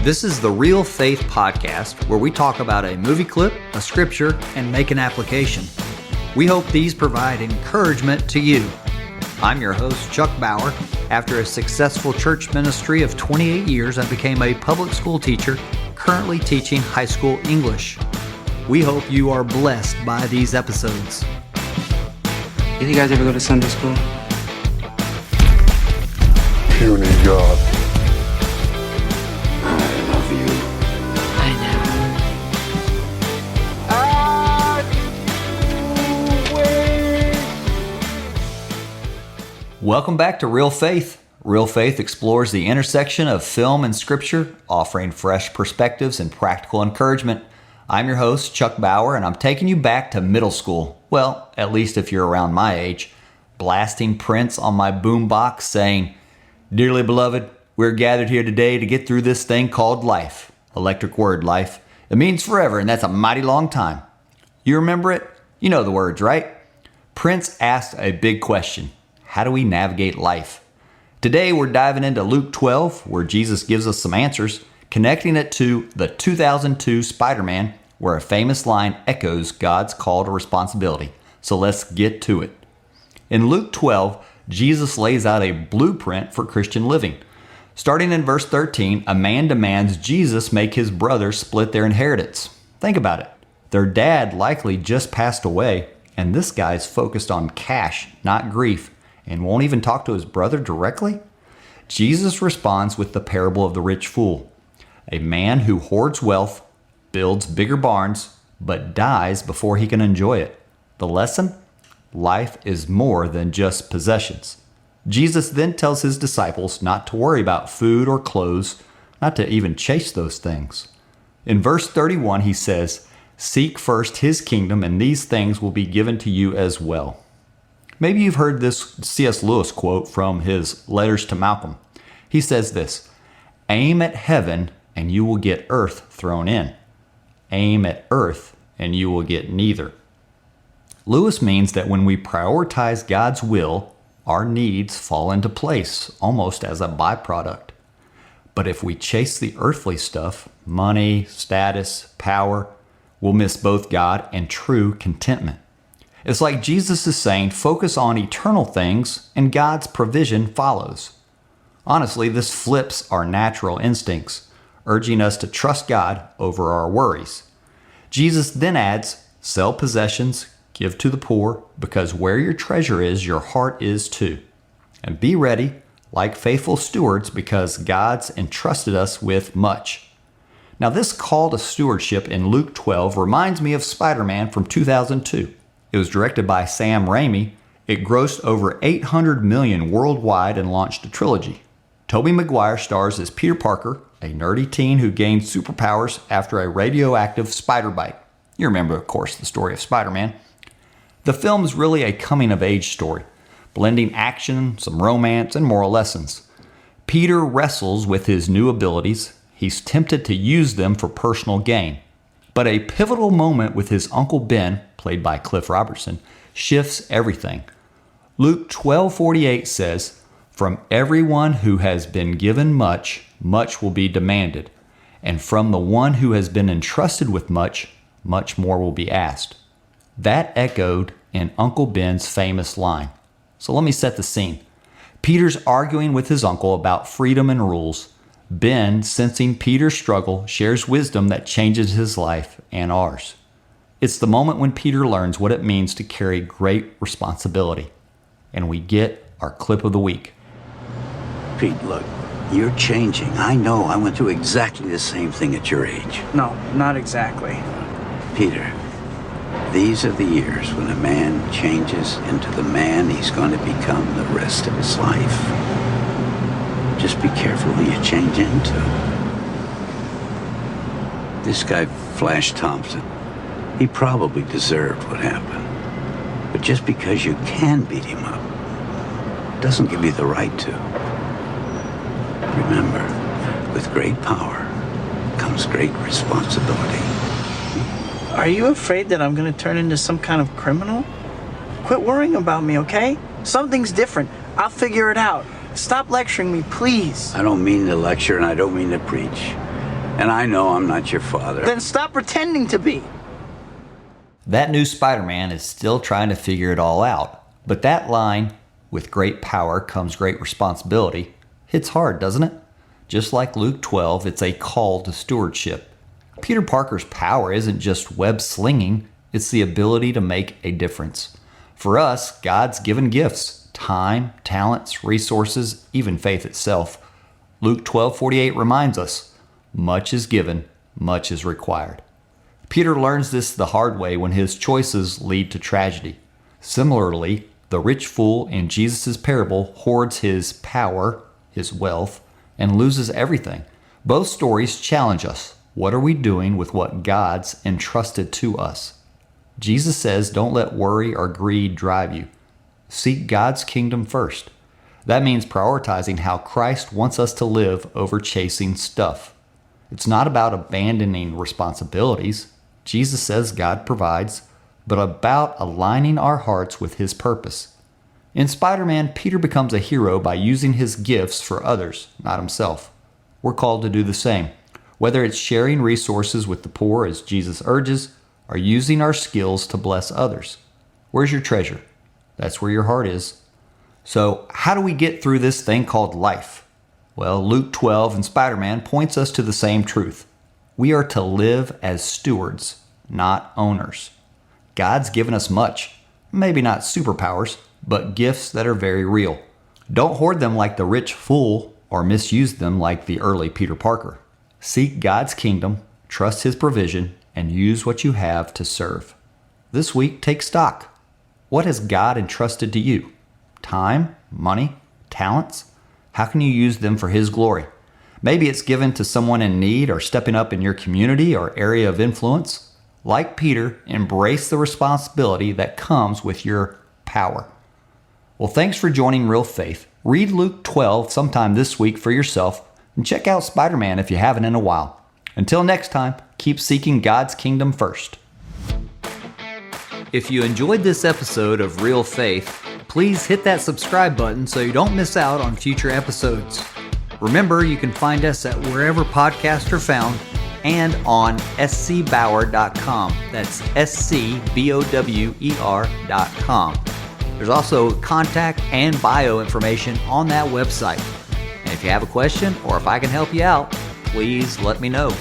This is the Real Faith Podcast, where we talk about a movie clip, a scripture, and make an application. We hope these provide encouragement to you. I'm your host, Chuck Bauer. After a successful church ministry of 28 years, I became a public school teacher, currently teaching high school English. We hope you are blessed by these episodes. Did you guys ever go to Sunday school? Puny God. I love you. I know. Welcome back to Real Faith. Real Faith explores the intersection of film and scripture, offering fresh perspectives and practical encouragement. I'm your host, Chuck Bauer, and I'm taking you back to middle school. Well, at least if you're around my age. Blasting Prince on my boombox saying, "Dearly beloved, we're gathered here today to get through this thing called life." Electric word, life. It means forever, and that's a mighty long time. You remember it? You know the words, right? Prince asked a big question. How do we navigate life? Today, we're diving into Luke 12, where Jesus gives us some answers, connecting it to the 2002 Spider-Man, where a famous line echoes God's call to responsibility. So let's get to it. In Luke 12, Jesus lays out a blueprint for Christian living. Starting in verse 13, a man demands Jesus make his brothers split their inheritance. Think about it. Their dad likely just passed away, and this guy's focused on cash, not grief, and won't even talk to his brother directly? Jesus responds with the parable of the rich fool. A man who hoards wealth, builds bigger barns, but dies before he can enjoy it. The lesson? Life is more than just possessions. Jesus then tells his disciples not to worry about food or clothes, not to even chase those things. In verse 31, he says, "Seek first his kingdom, and these things will be given to you as well." Maybe you've heard this C.S. Lewis quote from his Letters to Malcolm. He says this, "Aim at heaven, and you will get earth thrown in. Aim at earth, and you will get neither." Lewis means that when we prioritize God's will, our needs fall into place, almost as a byproduct. But if we chase the earthly stuff, money, status, power, we'll miss both God and true contentment. It's like Jesus is saying, focus on eternal things, and God's provision follows. Honestly, this flips our natural instincts, urging us to trust God over our worries. Jesus then adds, sell possessions, give to the poor, because where your treasure is, your heart is too. And be ready, like faithful stewards, because God's entrusted us with much. Now, this call to stewardship in Luke 12 reminds me of Spider-Man from 2002. It was directed by Sam Raimi. It grossed over $800 million worldwide and launched a trilogy. Tobey Maguire stars as Peter Parker, a nerdy teen who gained superpowers after a radioactive spider bite. You remember, of course, the story of Spider-Man. The film is really a coming-of-age story, blending action, some romance, and moral lessons. Peter wrestles with his new abilities. He's tempted to use them for personal gain. But a pivotal moment with his Uncle Ben, played by Cliff Robertson, shifts everything. Luke 12:48 says, "From everyone who has been given much, much will be demanded. And from the one who has been entrusted with much, much more will be asked." That echoed in Uncle Ben's famous line. So let me set the scene. Peter's arguing with his uncle about freedom and rules. Ben, sensing Peter's struggle, shares wisdom that changes his life and ours. It's the moment when Peter learns what it means to carry great responsibility. And we get our clip of the week. Pete, look, you're changing. I know. I went through exactly the same thing at your age. No, not exactly. Peter, these are the years when a man changes into the man he's going to become the rest of his life. Just be careful who you change into. This guy, Flash Thompson, he probably deserved what happened. But just because you can beat him up doesn't give you the right to. Remember, with great power comes great responsibility. Are you afraid that I'm going to turn into some kind of criminal? Quit worrying about me, okay? Something's different. I'll figure it out. Stop lecturing me, please. I don't mean to lecture and I don't mean to preach. And I know I'm not your father. Then stop pretending to be. That new Spider-Man is still trying to figure it all out. But that line, "with great power comes great responsibility," hits hard, doesn't it? Just like Luke 12, it's a call to stewardship. Peter Parker's power isn't just web slinging, it's the ability to make a difference. For us, God's given gifts: time, talents, resources, even faith itself. Luke 12:48 reminds us, much is given, much is required. Peter learns this the hard way when his choices lead to tragedy. Similarly, the rich fool in Jesus' parable hoards his power, his wealth, and loses everything. Both stories challenge us. What are we doing with what God's entrusted to us? Jesus says, don't let worry or greed drive you. Seek God's kingdom first. That means prioritizing how Christ wants us to live over chasing stuff. It's not about abandoning responsibilities. Jesus says God provides, but about aligning our hearts with His purpose. In Spider-Man, Peter becomes a hero by using his gifts for others, not himself. We're called to do the same, whether it's sharing resources with the poor as Jesus urges, or using our skills to bless others. Where's your treasure? That's where your heart is. So how do we get through this thing called life? Well, Luke 12 and Spider-Man points us to the same truth. We are to live as stewards, not owners. God's given us much, maybe not superpowers, but gifts that are very real. Don't hoard them like the rich fool or misuse them like the early Peter Parker. Seek God's kingdom, trust His provision, and use what you have to serve. This week, take stock. What has God entrusted to you? Time, money, talents? How can you use them for His glory? Maybe it's given to someone in need or stepping up in your community or area of influence. Like Peter, embrace the responsibility that comes with your power. Well, thanks for joining Real Faith. Read Luke 12 sometime this week for yourself and check out Spider-Man if you haven't in a while. Until next time, keep seeking God's kingdom first. If you enjoyed this episode of Real Faith, please hit that subscribe button so you don't miss out on future episodes. Remember, you can find us at wherever podcasts are found and on scbauer.com. That's scbower.com. There's also contact and bio information on that website. And if you have a question or if I can help you out, please let me know.